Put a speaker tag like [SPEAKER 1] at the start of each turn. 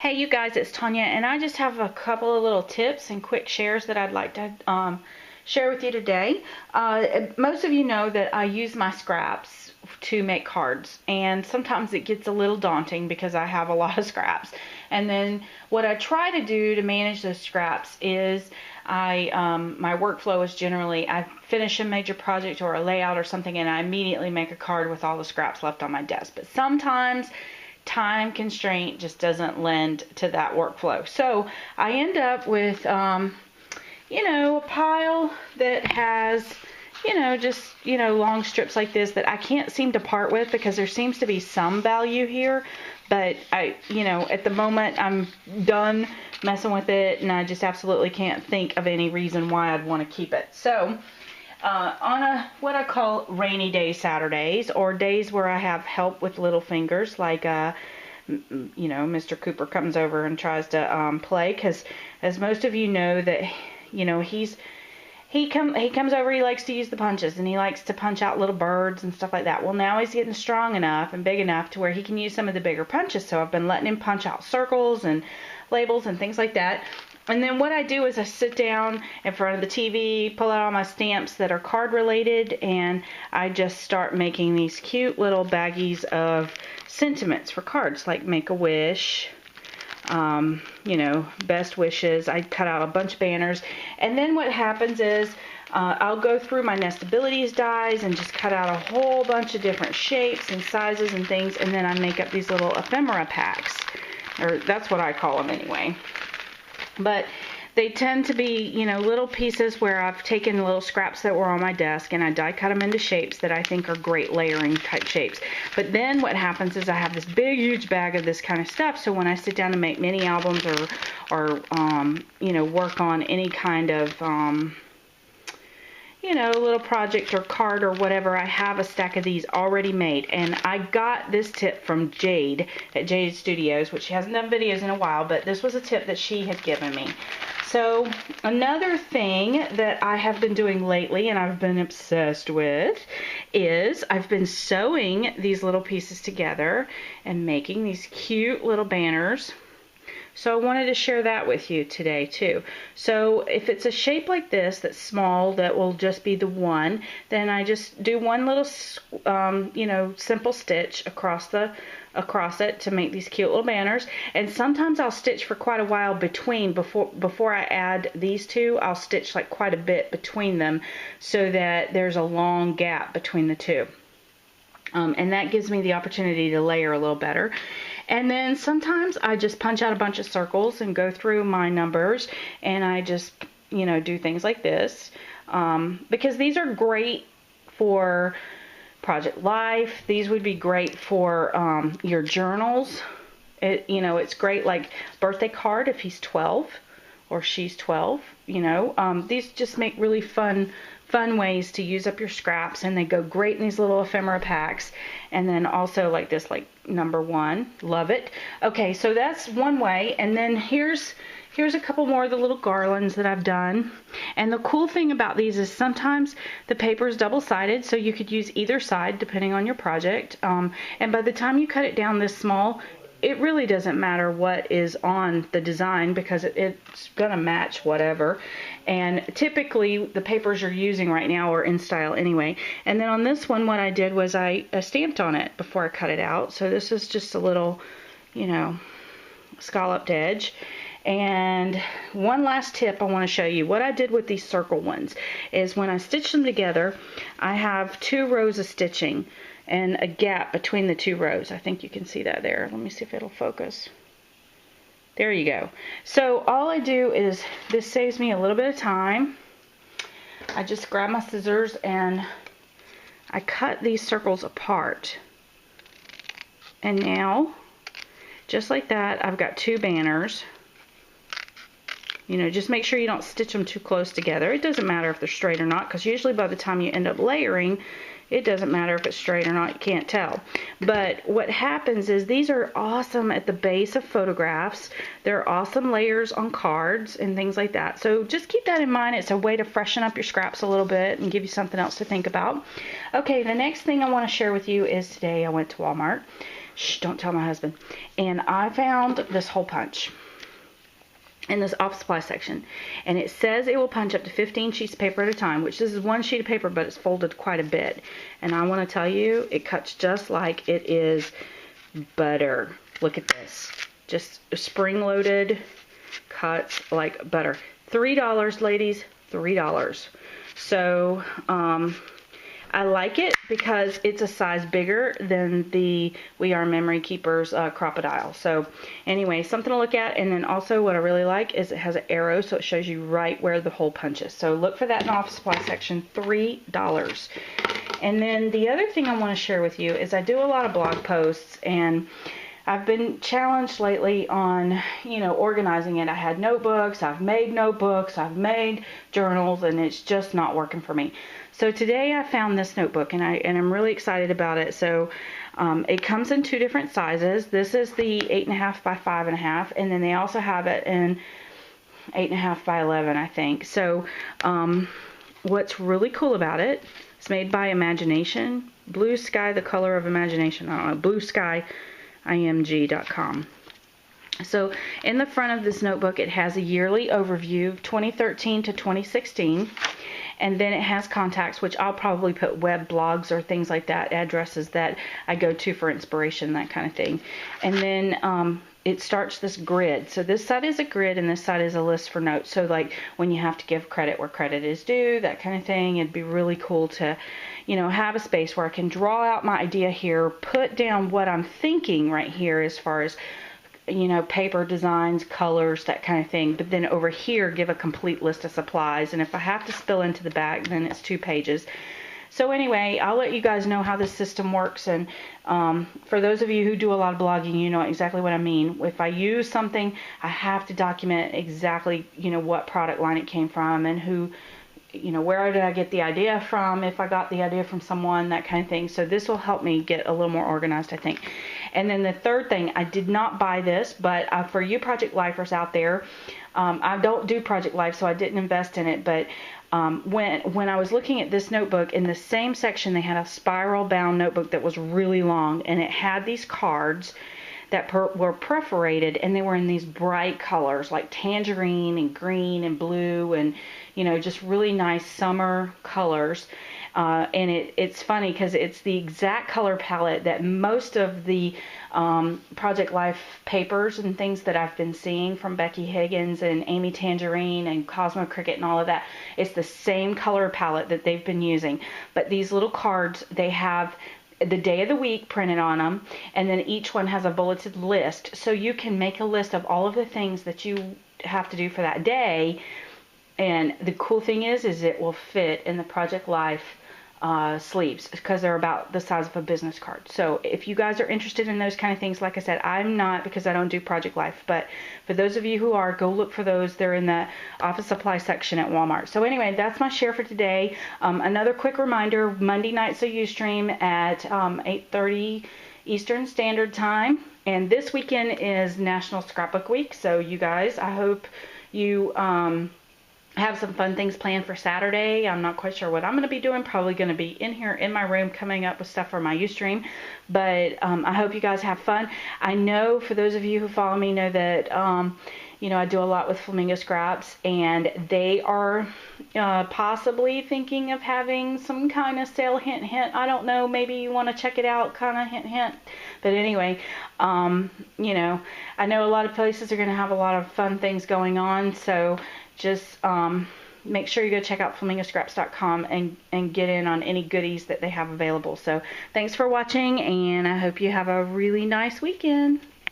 [SPEAKER 1] Hey you guys, it's Tonya, and I just have a couple of little tips and quick shares that I'd like to share with you today. Most of you know that I use my scraps to make cards, and sometimes it gets a little daunting because I have a lot of scraps. And then what I try to do to manage those scraps is my workflow is generally I finish a major project or a layout or something, and I immediately make a card with all the scraps left on my desk. But sometimes time constraint just doesn't lend to that workflow. So I end up with, a pile that has, long strips like this that I can't seem to part with because there seems to be some value here. But at the moment I'm done messing with it, and I just absolutely can't think of any reason why I'd want to keep it. So on what I call rainy day Saturdays, or days where I have help with little fingers, like Mr. Cooper comes over and tries to play, because as most of you know that he comes over, he likes to use the punches, and he likes to punch out little birds and stuff like that. Well, now he's getting strong enough and big enough to where he can use some of the bigger punches, so I've been letting him punch out circles and labels and things like that. And then what I do is I sit down in front of the TV, pull out all my stamps that are card related, and I just start making these cute little baggies of sentiments for cards, like Make-A-Wish, best wishes. I cut out a bunch of banners. And then what happens is I'll go through my Nestabilities dies and just cut out a whole bunch of different shapes and sizes and things, and then I make up these little ephemera packs, or that's what I call them anyway. But they tend to be, little pieces where I've taken little scraps that were on my desk and I die cut them into shapes that I think are great layering type shapes. But then what happens is I have this big, huge bag of this kind of stuff. So when I sit down to make mini albums or work on any kind of, little project or card or whatever, I have a stack of these already made. And I got this tip from Jade at Jade Studios, which she hasn't done videos in a while, but this was a tip that she had given me. So another thing that I have been doing lately, and I've been obsessed with, is I've been sewing these little pieces together and making these cute little banners. So I wanted to share that with you today too. So if it's a shape like this that's small, that will just be the one, then I just do one little simple stitch across it to make these cute little banners. And sometimes I'll stitch for quite a while before I add these two. I'll stitch like quite a bit between them so that there's a long gap between the two. And that gives me the opportunity to layer a little better. And then sometimes I just punch out a bunch of circles and go through my numbers, and I just, do things like this. Because these are great for Project Life. These would be great for your journals. It's great, like birthday card if he's 12 or she's 12. These just make really fun ways to use up your scraps, and they go great in these little ephemera packs. And then also like this, like number 1, love it. Okay, so that's one way. And then here's a couple more of the little garlands that I've done. And the cool thing about these is sometimes the paper is double-sided, so you could use either side depending on your project. And by the time you cut it down this small, it really doesn't matter what is on the design, because it's going to match whatever. And typically the papers you're using right now are in style anyway. And then on this one, what I did was I stamped on it before I cut it out. So this is just a little, scalloped edge. And one last tip I want to show you. What I did with these circle ones is when I stitch them together, I have 2 rows of stitching and a gap between the 2 rows. I think you can see that there. Let me see if it'll focus. There you go. So all I do is, this saves me a little bit of time. I just grab my scissors and I cut these circles apart. And now, just like that, I've got 2 banners. Just make sure you don't stitch them too close together. It doesn't matter if they're straight or not, because usually by the time you end up layering, it doesn't matter if it's straight or not, you can't tell. But what happens is these are awesome at the base of photographs. They're awesome layers on cards and things like that. So just keep that in mind. It's a way to freshen up your scraps a little bit and give you something else to think about. Okay, the next thing I want to share with you is today I went to Walmart Shh, don't tell my husband. And I found this hole punch in this office supply section, and it says it will punch up to 15 sheets of paper at a time, which this is one sheet of paper, but it's folded quite a bit. And I want to tell you, it cuts just like it is butter. Look at this, just spring-loaded, cuts like butter. $3, ladies, $3. So I like it because it's a size bigger than the We Are Memory Keepers Crocodile. So anyway, something to look at. And then also what I really like is it has an arrow, so it shows you right where the hole punches. So look for that in the office supply section, $3. And then the other thing I want to share with you is I do a lot of blog posts, and I've been challenged lately on, organizing it. I had notebooks, I've made journals, and it's just not working for me. So today I found this notebook, and I'm really excited about it. So it comes in 2 different sizes. This is the 8.5 by 5.5, and then they also have it in 8.5 by 11, I think. So what's really cool about it, it's made by Imagination. Blue Sky, the color of imagination. I don't know, Blue Sky. img.com. So in the front of this notebook, it has a yearly overview, 2013 to 2016, and then it has contacts, which I'll probably put web blogs or things like that, addresses that I go to for inspiration, that kind of thing. And then it starts this grid. So this side is a grid, and this side is a list for notes. So like when you have to give credit where credit is due, that kind of thing, it'd be really cool to have a space where I can draw out my idea here, put down what I'm thinking right here as far as, paper designs, colors, that kind of thing. But then over here, give a complete list of supplies. And if I have to spill into the back, then it's 2 pages. So anyway, I'll let you guys know how this system works. And for those of you who do a lot of blogging, you know exactly what I mean. If I use something, I have to document exactly, what product line it came from and who, where did I get the idea from, if I got the idea from someone, that kind of thing. So this will help me get a little more organized, I think. And then the third thing, I did not buy this, but for you Project Lifers out there, I don't do Project Life, so I didn't invest in it, but when I was looking at this notebook, in the same section they had a spiral bound notebook that was really long, and it had these cards that were perforated, and they were in these bright colors like tangerine and green and blue, and just really nice summer colors. And it's funny because it's the exact color palette that most of the Project Life papers and things that I've been seeing from Becky Higgins and Amy Tangerine and Cosmo Cricket and all of that. It's the same color palette that they've been using. But these little cards, they have the day of the week printed on them, and then each one has a bulleted list. So you can make a list of all of the things that you have to do for that day. And the cool thing is it will fit in the Project Life sleeves, because they're about the size of a business card. So if you guys are interested in those kind of things, like I said, I'm not, because I don't do Project Life, but for those of you who are, go look for those. They're in the office supply section at Walmart. So anyway, that's my share for today. Another quick reminder, Monday nights a Ustream at 8:30 Eastern Standard Time, and this weekend is National Scrapbook Week. So you guys, I hope you have some fun things planned for Saturday. I'm not quite sure what I'm going to be doing. Probably going to be in here in my room coming up with stuff for my Ustream. But I hope you guys have fun. I know for those of you who follow me know that I do a lot with Flamingo Scraps, and they are possibly thinking of having some kind of sale, hint, hint. I don't know. Maybe you want to check it out, kind of hint, hint. But anyway, I know a lot of places are going to have a lot of fun things going on. So just make sure you go check out flamingoscraps.com and get in on any goodies that they have available. So thanks for watching, and I hope you have a really nice weekend.